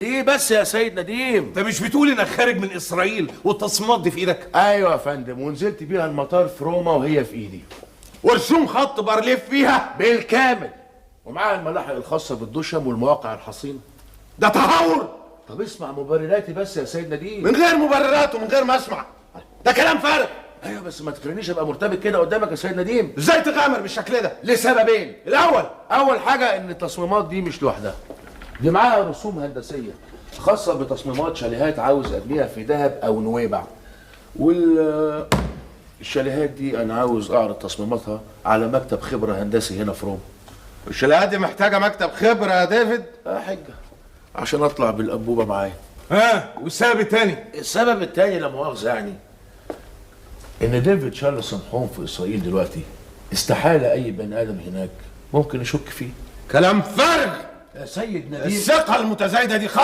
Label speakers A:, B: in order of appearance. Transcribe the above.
A: ايه بس يا سيد نديم؟
B: انت مش بتقول انك خارج من اسرائيل والتصميمات دي في ايدك؟
A: ايوه يا فندم، ونزلت بيها المطار في روما وهي في ايدي
B: ورسوم خط بارليف فيها
A: بالكامل، ومعاها الملاحق الخاصه بالدشم والمواقع الحصينه.
B: ده تهور.
A: طب اسمع مبرراتي بس يا سيد نديم.
B: من غير مبررات ومن غير ما اسمع، ده كلام فارغ.
A: ايوه بس ما تخلينيش ابقى مرتبك كده قدامك يا سيد نديم.
B: ازاي تغامر بالشكل ده؟
A: لسببين.
B: الاول،
A: اول حاجه ان التصميمات دي مش لوحدها، دي معاها رسوم هندسيه خاصه بتصميمات شاليهات عاوز ابنيها في دهب او نويبع، الشاليهات دي انا عاوز اعرض تصميماتها على مكتب خبره هندسي هنا في روما.
B: الشاليهات دي محتاجه مكتب خبره يا ديفيد.
A: حجه عشان اطلع بالانبوبه معايا.
B: والسبب التاني؟
A: السبب التاني لا مؤاخذه يعني ان ديفيد شارل سمحون في اسرائيل دلوقتي، استحاله اي بني ادم هناك ممكن يشك فيه.
B: كلام فارغ
A: يا سيد نديم.
B: الثقه المتزايده دي خطر.